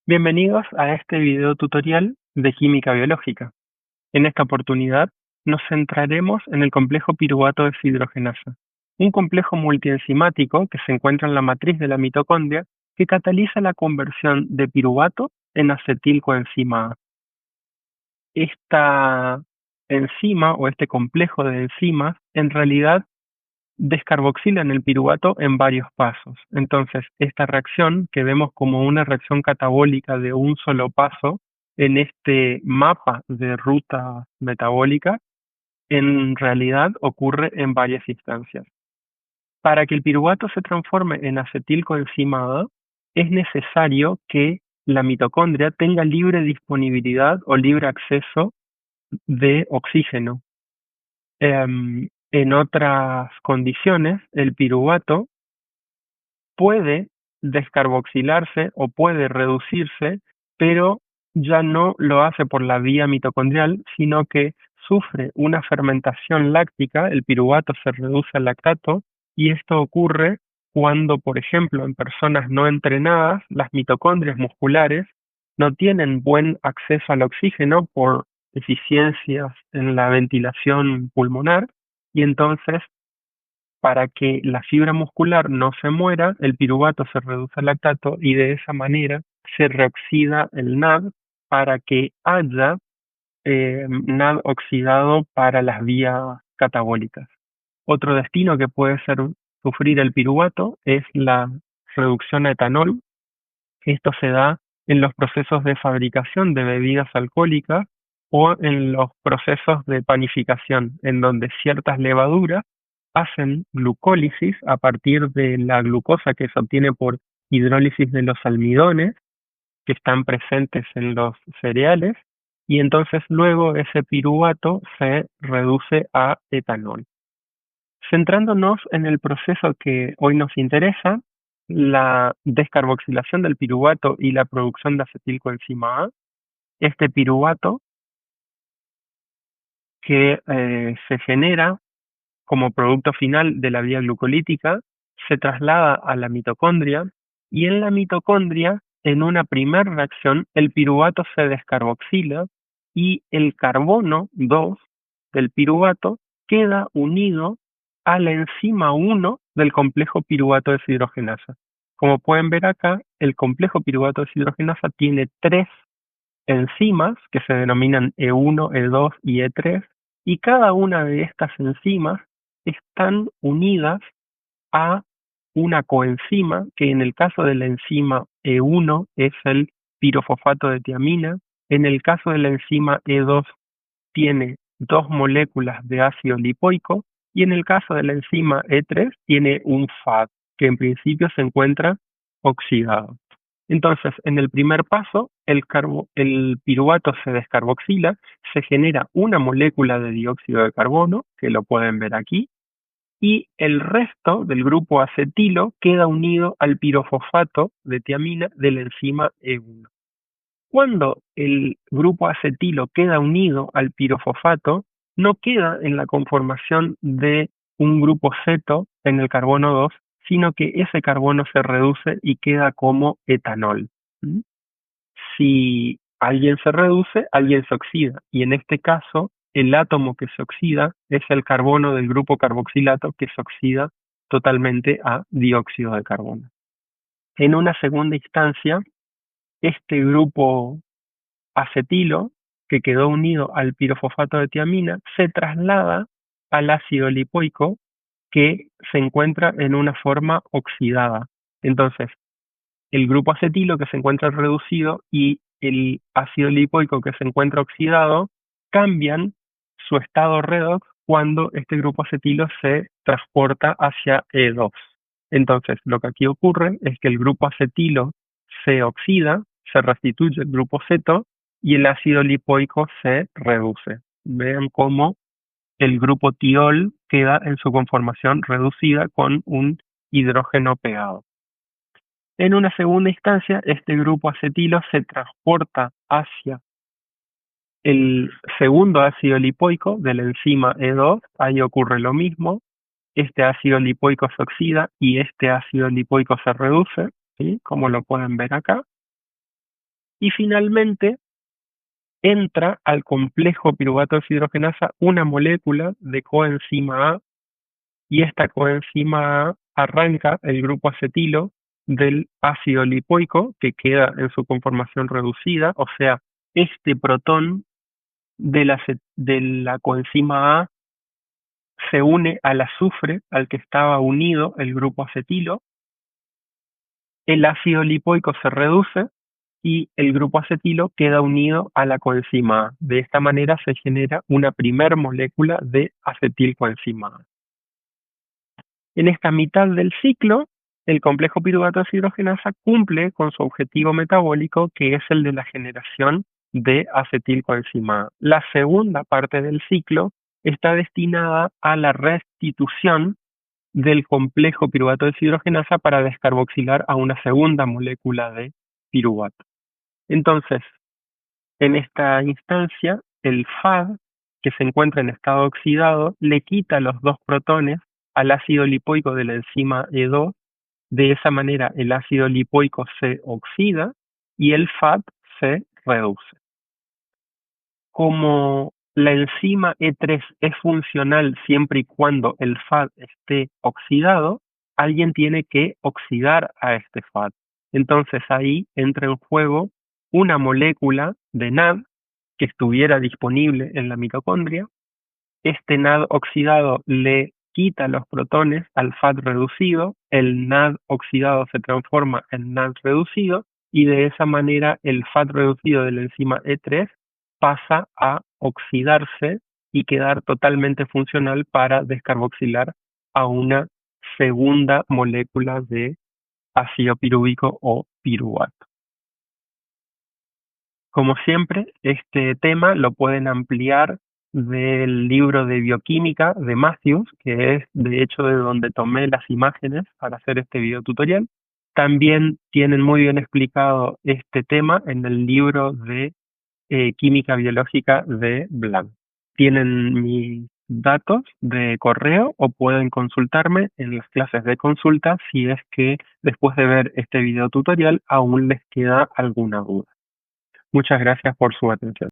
Bienvenidos a este video tutorial de química biológica. En esta oportunidad nos centraremos en el complejo piruvato deshidrogenasa, un complejo multienzimático que se encuentra en la matriz de la mitocondria que cataliza la conversión de piruvato en acetilcoenzima A. Esta enzima o este complejo de enzimas en realidad descarboxilan el piruvato en varios pasos. Entonces, esta reacción, que vemos como una reacción catabólica de un solo paso en este mapa de ruta metabólica, en realidad ocurre en varias instancias. Para que el piruvato se transforme en acetilcoenzima A, es necesario que la mitocondria tenga libre disponibilidad o libre acceso de oxígeno. En otras condiciones, el piruvato puede descarboxilarse o puede reducirse, pero ya no lo hace por la vía mitocondrial, sino que sufre una fermentación láctica, el piruvato se reduce al lactato, y esto ocurre cuando, por ejemplo, en personas no entrenadas, las mitocondrias musculares no tienen buen acceso al oxígeno por deficiencias en la ventilación pulmonar, y entonces para que la fibra muscular no se muera, el piruvato se reduce al lactato y de esa manera se reoxida el NAD para que haya NAD oxidado para las vías catabólicas. Otro destino que puede sufrir el piruvato es la reducción a etanol. Esto se da en los procesos de fabricación de bebidas alcohólicas o en los procesos de panificación, en donde ciertas levaduras hacen glucólisis a partir de la glucosa que se obtiene por hidrólisis de los almidones que están presentes en los cereales, y entonces luego ese piruvato se reduce a etanol. Centrándonos en el proceso que hoy nos interesa, la descarboxilación del piruvato y la producción de acetilcoenzima A, este piruvato que se genera como producto final de la vía glucolítica se traslada a la mitocondria, y en la mitocondria, en una primera reacción, el piruvato se descarboxila y el carbono 2 del piruvato queda unido a la enzima 1 del complejo piruvato deshidrogenasa. Como pueden ver acá, el complejo piruvato deshidrogenasa tiene tres enzimas que se denominan E1, E2 y E3, y cada una de estas enzimas están unidas a una coenzima que en el caso de la enzima E1 es el pirofosfato de tiamina, en el caso de la enzima E2 tiene dos moléculas de ácido lipoico, y en el caso de la enzima E3 tiene un FAD que en principio se encuentra oxidado. Entonces, en el primer paso, el piruvato se descarboxila, se genera una molécula de dióxido de carbono, que lo pueden ver aquí, y el resto del grupo acetilo queda unido al pirofosfato de tiamina de la enzima E1. Cuando el grupo acetilo queda unido al pirofosfato, no queda en la conformación de un grupo ceto en el carbono 2, sino que ese carbono se reduce y queda como etanol. ¿Mm? Si alguien se reduce, alguien se oxida, y en este caso, el átomo que se oxida es el carbono del grupo carboxilato que se oxida totalmente a dióxido de carbono. En una segunda instancia, este grupo acetilo, que quedó unido al pirofosfato de tiamina, se traslada al ácido lipoico que se encuentra en una forma oxidada. Entonces, el grupo acetilo que se encuentra reducido y el ácido lipoico que se encuentra oxidado cambian su estado redox cuando este grupo acetilo se transporta hacia E2. Entonces, lo que aquí ocurre es que el grupo acetilo se oxida, se restituye el grupo ceto y el ácido lipoico se reduce. Vean cómo el grupo tiol queda en su conformación reducida con un hidrógeno pegado. En una segunda instancia, este grupo acetilo se transporta hacia el segundo ácido lipoico de la enzima E2, ahí ocurre lo mismo, este ácido lipoico se oxida y este ácido lipoico se reduce, ¿sí? Como lo pueden ver acá. Y finalmente entra al complejo piruvato deshidrogenasa una molécula de coenzima A, y esta coenzima A arranca el grupo acetilo del ácido lipoico que queda en su conformación reducida, o sea, este protón de la coenzima A se une al azufre al que estaba unido el grupo acetilo, el ácido lipoico se reduce y el grupo acetilo queda unido a la coenzima A. De esta manera se genera una primer molécula de acetilcoenzima A. En esta mitad del ciclo, el complejo piruvato deshidrogenasa cumple con su objetivo metabólico, que es el de la generación de acetilcoenzima A. La segunda parte del ciclo está destinada a la restitución del complejo piruvato deshidrogenasa para descarboxilar a una segunda molécula de piruvato. Entonces, en esta instancia, el FAD, que se encuentra en estado oxidado, le quita los dos protones al ácido lipoico de la enzima E2. De esa manera, el ácido lipoico se oxida y el FAD se reduce. Como la enzima E3 es funcional siempre y cuando el FAD esté oxidado, alguien tiene que oxidar a este FAD. Entonces ahí entra en juego una molécula de NAD que estuviera disponible en la mitocondria. Este NAD oxidado le quita los protones al FAD reducido, el NAD oxidado se transforma en NAD reducido y de esa manera el FAD reducido de la enzima E3 pasa a oxidarse y quedar totalmente funcional para descarboxilar a una segunda molécula de ácido pirúvico o piruvato. Como siempre, este tema lo pueden ampliar del libro de bioquímica de Matthews, que es de hecho de donde tomé las imágenes para hacer este video tutorial. También tienen muy bien explicado este tema en el libro de química biológica de Blanc. Tienen mis datos de correo o pueden consultarme en las clases de consulta si es que después de ver este video tutorial aún les queda alguna duda. Muchas gracias por su atención.